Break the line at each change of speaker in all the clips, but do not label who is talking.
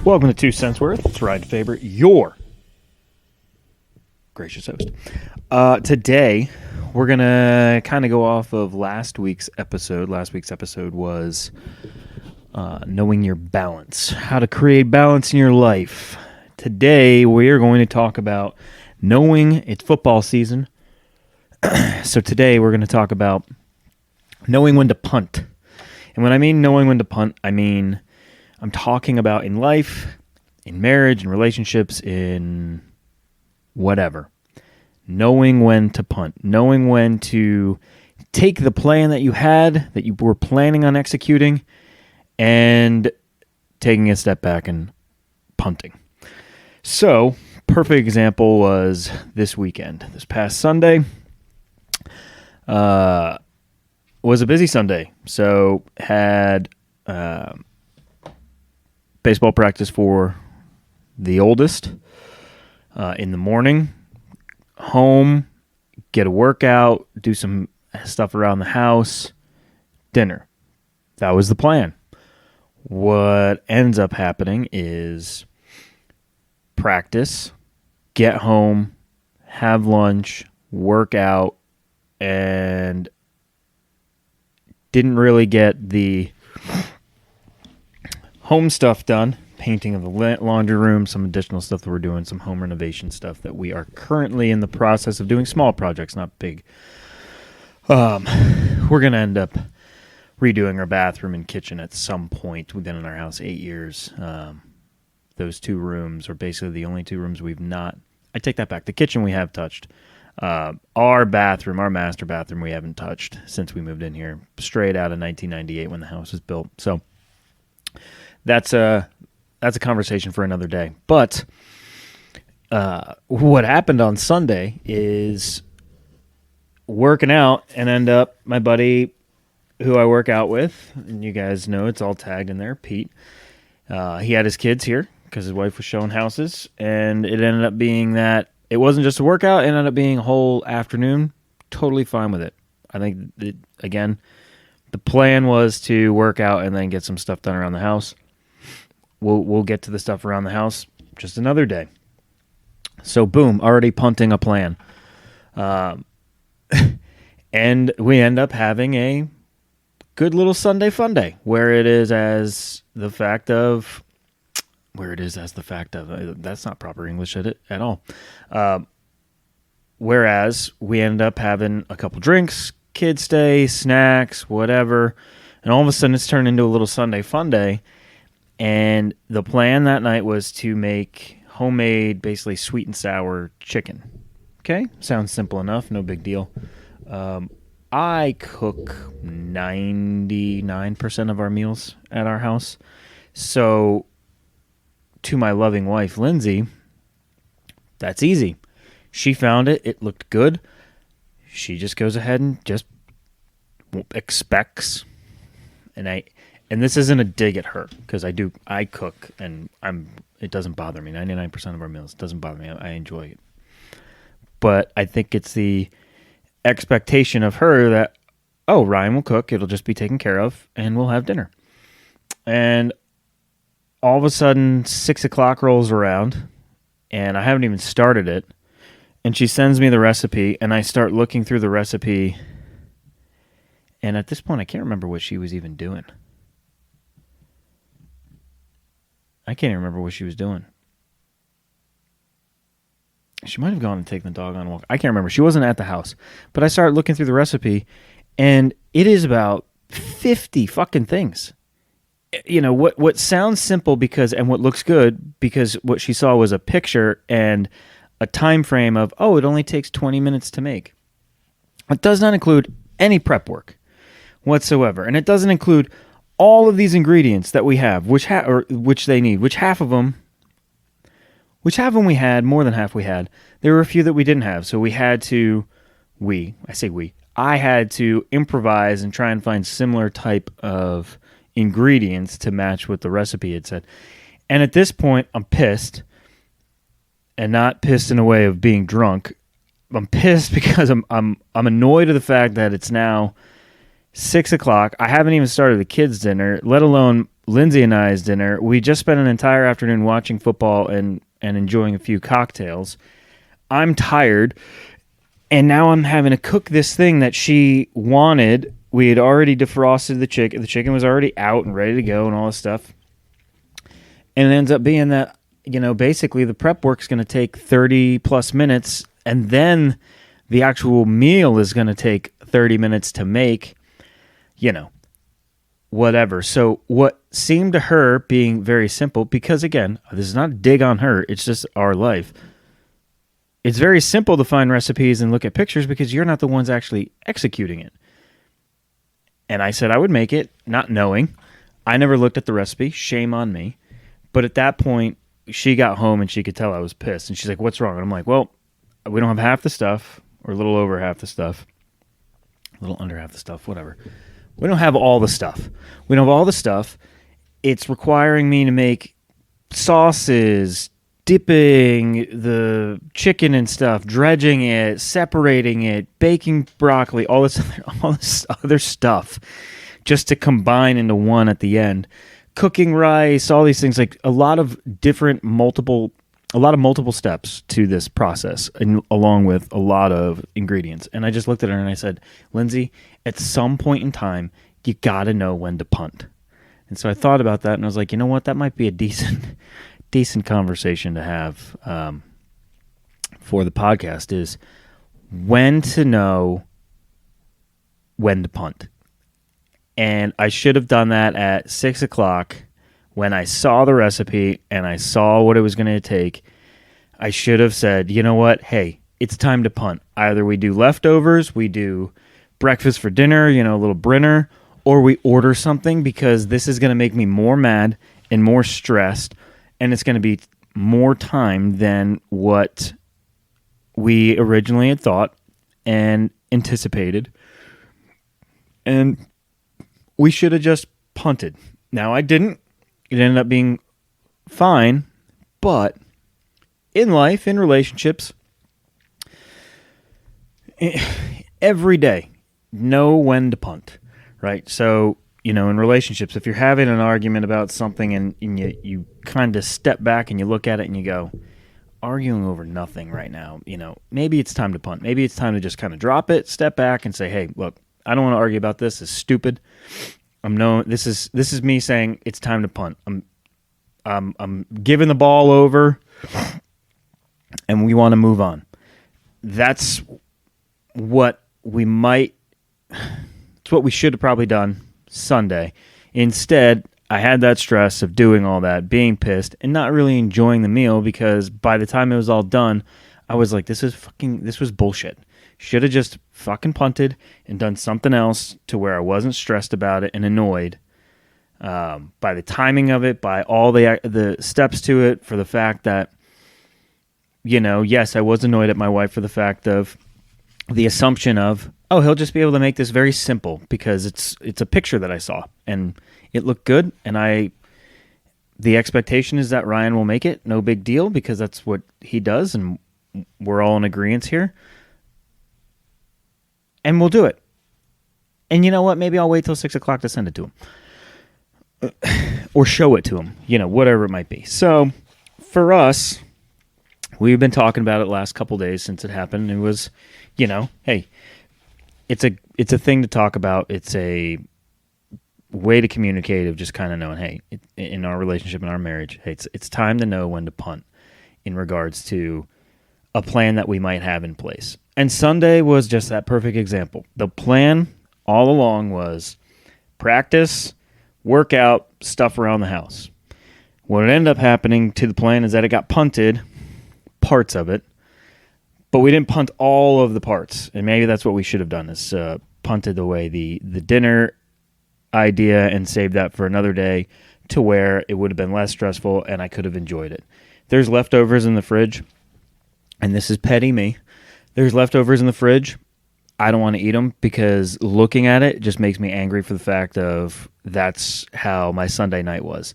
Welcome to 2 Cents Worth. It's Ryan Faber, your gracious host. Today, we're going to kind of go off of last week's episode. Last week's episode was knowing your balance, how to create balance in your life. Today, we are going to talk about knowing it's football season. So today, we're going to talk about knowing when to punt. And when I mean knowing when to punt, I mean I'm talking about in life, in marriage, in relationships, in whatever. Knowing when to punt. Knowing when to take the plan that you had, that you were planning on executing, and taking a step back and punting. So, perfect example was this weekend. This past Sunday was a busy Sunday. So, had baseball practice for the oldest in the morning, home, get a workout, do some stuff around the house, dinner. That was the plan. What ends up happening is practice, get home, have lunch, work out, and didn't really get the home stuff done, painting of the laundry room, some additional stuff that we're doing, some home renovation stuff that we are currently in the process of doing, small projects, not big. We're going to end up redoing our bathroom and kitchen at some point. We've been in our house 8 years. Those 2 rooms are basically the only 2 rooms we've not, I take that back. The kitchen we have touched. Our bathroom, our master bathroom, we haven't touched since we moved in here, straight out of 1998 when the house was built. So that's a conversation for another day. But what happened on Sunday is working out and end up my buddy who I work out with, and you guys know it's all tagged in there, Pete. He had his kids here because his wife was showing houses, and it ended up being that it wasn't just a workout, it ended up being a whole afternoon. Totally fine with it. I think, again, the plan was to work out and then get some stuff done around the house. We'll get to the stuff around the house just another day. So boom, already punting a plan. And we end up having a good little Sunday fun day where it is as the fact of, that's not proper English at all. Whereas we end up having a couple drinks, kids stay, snacks, whatever. And all of a sudden it's turned into a little Sunday fun day. And the plan that night was to make homemade, basically sweet and sour chicken. Okay? Sounds simple enough. No big deal. I cook 99% of our meals at our house. So, to my loving wife, Lindsay, that's easy. She found it. It looked good. She just goes ahead and just expects. And this isn't a dig at her, because I cook, and it doesn't bother me. 99% of our meals, it doesn't bother me. I enjoy it. But I think it's the expectation of her that, oh, Ryan will cook, it'll just be taken care of, and we'll have dinner. And all of a sudden, 6 o'clock rolls around, and I haven't even started it, and she sends me the recipe, and I start looking through the recipe, and at this point, I can't remember what she was even doing. I can't even remember what she was doing. She might have gone and taken the dog on a walk. I can't remember. She wasn't at the house. But I started looking through the recipe, and it is about 50 fucking things. You know, what sounds simple and what looks good, because what she saw was a picture and a time frame of, oh, it only takes 20 minutes to make. It does not include any prep work whatsoever. And it doesn't include all of these ingredients that we have, which they need, which half of them we had, more than half we had. There were a few that we didn't have, so I had to improvise and try and find similar type of ingredients to match what the recipe had said. And at this point, I'm pissed, and not pissed in a way of being drunk. I'm pissed because I'm annoyed at the fact that it's now 6 o'clock. I haven't even started the kids' dinner, let alone Lindsay and I's dinner. We just spent an entire afternoon watching football and enjoying a few cocktails. I'm tired, and now I'm having to cook this thing that she wanted. We had already defrosted the chicken. The chicken was already out and ready to go and all this stuff. And it ends up being that, basically the prep work is going to take 30 plus minutes, and then the actual meal is going to take 30 minutes to make, whatever. So what seemed to her being very simple, because again, this is not a dig on her, it's just our life. It's very simple to find recipes and look at pictures because you're not the ones actually executing it. And I said I would make it, not knowing. I never looked at the recipe. Shame on me. But at that point, she got home and she could tell I was pissed. And she's like, what's wrong? And I'm like, well, we don't have half the stuff, or a little over half the stuff. A little under half the stuff, whatever. We don't have all the stuff. We don't have all the stuff. It's requiring me to make sauces, dipping the chicken and stuff, dredging it, separating it, baking broccoli, all this other stuff just to combine into one at the end. Cooking rice, all these things, like a lot of multiple steps to this process, and along with a lot of ingredients. And I just looked at her and I said, Lindsay, at some point in time, you got to know when to punt. And so I thought about that and I was like, you know what? That might be a decent conversation to have for the podcast, is when to know when to punt. And I should have done that at 6 o'clock when I saw the recipe and I saw what it was going to take. I should have said, you know what? Hey, it's time to punt. Either we do leftovers, we do breakfast for dinner, a little Brinner, or we order something, because this is going to make me more mad and more stressed, and it's going to be more time than what we originally had thought and anticipated. And we should have just punted. Now, I didn't. It ended up being fine, but in life, in relationships, every day, know when to punt, right? So, in relationships, if you're having an argument about something and you kind of step back and you look at it and you go, arguing over nothing right now, maybe it's time to punt. Maybe it's time to just kind of drop it, step back and say, hey, look, I don't want to argue about this. It's stupid. This is me saying it's time to punt. I'm giving the ball over, and we want to move on. That's what we might. It's what we should have probably done Sunday. Instead, I had that stress of doing all that, being pissed, and not really enjoying the meal, because by the time it was all done, I was like, this was bullshit. Should have just fucking punted and done something else to where I wasn't stressed about it and annoyed by the timing of it, by all the steps to it, for the fact that, yes, I was annoyed at my wife for the fact of the assumption of, oh, he'll just be able to make this very simple because it's a picture that I saw and it looked good, and the expectation is that Ryan will make it, no big deal, because that's what he does, and we're all in agreement here. And we'll do it. And you know what? Maybe I'll wait till 6 o'clock to send it to him. Or show it to him. Whatever it might be. So, for us, we've been talking about it the last couple days since it happened. It was, hey, it's a thing to talk about. It's a way to communicate, of just kind of knowing, hey, in our relationship, in our marriage, hey, it's time to know when to punt in regards to a plan that we might have in place. And Sunday was just that perfect example. The plan all along was practice, workout, stuff around the house. What ended up happening to the plan is that it got punted, parts of it, but we didn't punt all of the parts. And maybe that's what we should have done, is punted away the dinner idea and saved that for another day, to where it would have been less stressful and I could have enjoyed it. There's leftovers in the fridge, and this is petty me. There's leftovers in the fridge. I don't want to eat them because looking at it just makes me angry for the fact of that's how my Sunday night was.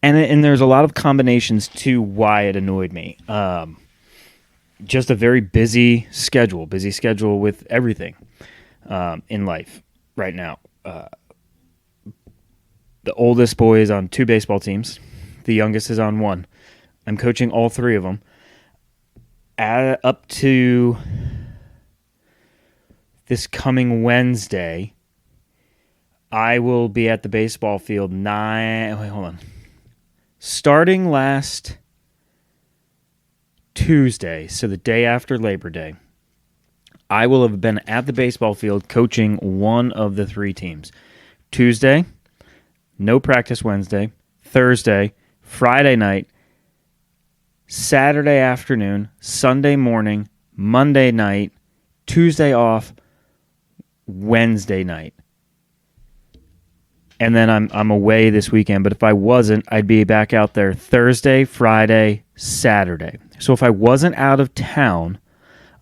And there's a lot of combinations to why it annoyed me. Just a very busy schedule with everything in life right now. The oldest boy is on 2 baseball teams. The youngest is on 1. I'm coaching all 3 of them. Up to this coming Wednesday, I will be at the baseball field starting last Tuesday, so the day after Labor Day, I will have been at the baseball field coaching one of the 3 teams. Tuesday, no practice Wednesday. Thursday, Friday night, Saturday afternoon, Sunday morning, Monday night, Tuesday off, Wednesday night. And then I'm away this weekend, but if I wasn't, I'd be back out there Thursday, Friday, Saturday. So if I wasn't out of town,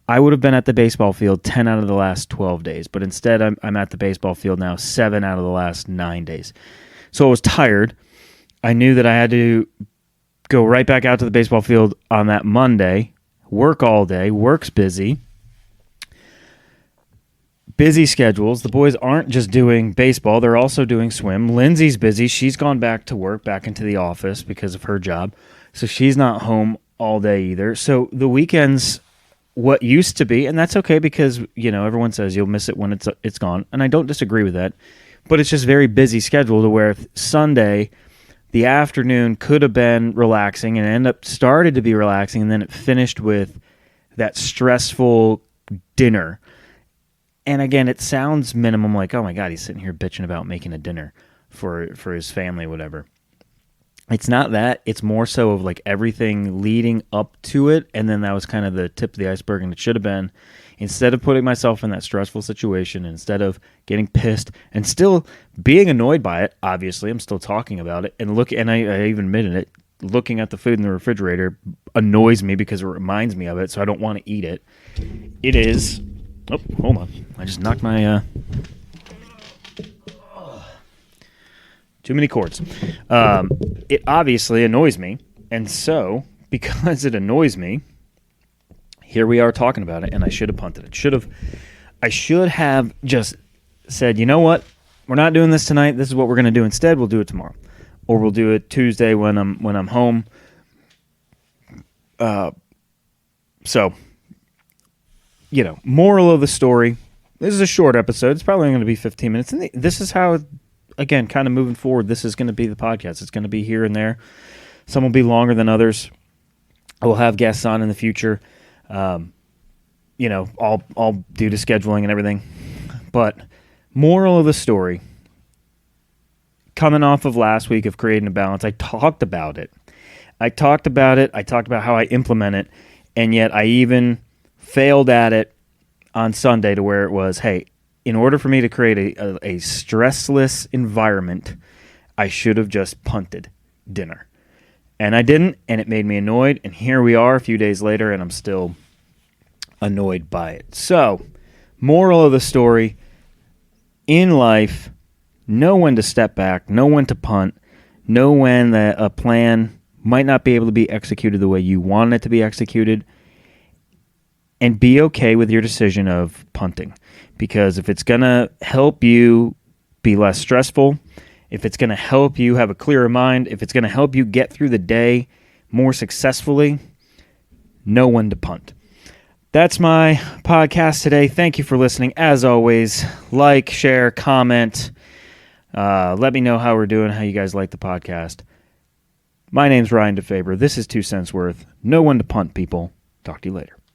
I would have been at the baseball field 10 out of the last 12 days. But instead, I'm at the baseball field now 7 out of the last 9 days. So I was tired. I knew that I had to go right back out to the baseball field on that Monday, work all day, work's busy. Busy schedules. The boys aren't just doing baseball, they're also doing swim. Lindsay's busy. She's gone back to work, back into the office because of her job. So she's not home all day either. So the weekends, what used to be, and that's okay because, everyone says you'll miss it when it's gone, and I don't disagree with that, but it's just very busy schedule to where Sunday, the afternoon could have been relaxing and started to be relaxing, and then it finished with that stressful dinner. And again, it sounds minimum, like, oh my God, he's sitting here bitching about making a dinner for his family, whatever. It's not that. It's more so of like everything leading up to it, and then that was kind of the tip of the iceberg, and it should have been, instead of putting myself in that stressful situation, instead of getting pissed and still being annoyed by it, obviously, I'm still talking about it, and I even admitted it, looking at the food in the refrigerator annoys me because it reminds me of it, so I don't want to eat it. It is... Oh, hold on. I just knocked my... Too many cords. It obviously annoys me, and so, because it annoys me, here we are talking about it, and I should have punted it. I should have just said, you know what? We're not doing this tonight. This is what we're going to do instead. We'll do it tomorrow. Or we'll do it Tuesday when I'm home. So, moral of the story. This is a short episode. It's probably going to be 15 minutes. And this is how, again, kind of moving forward, this is going to be the podcast. It's going to be here and there. Some will be longer than others. I will have guests on in the future. All due to scheduling and everything. But moral of the story, coming off of last week of creating a balance, I talked about it. I talked about how I implement it, and yet I even failed at it on Sunday to where it was, hey, in order for me to create a stressless environment, I should have just punted dinner. And I didn't, and it made me annoyed, and here we are a few days later, and I'm still annoyed by it. So, moral of the story, in life, know when to step back, know when to punt, know when a plan might not be able to be executed the way you want it to be executed, and be okay with your decision of punting. Because if it's going to help you be less stressful, if it's going to help you have a clearer mind, if it's going to help you get through the day more successfully, know when to punt. That's my podcast today. Thank you for listening. As always, like, share, comment. Let me know how we're doing, how you guys like the podcast. My name's Ryan DeFaber. This is 2 Cents Worth. Know when to punt, people. Talk to you later.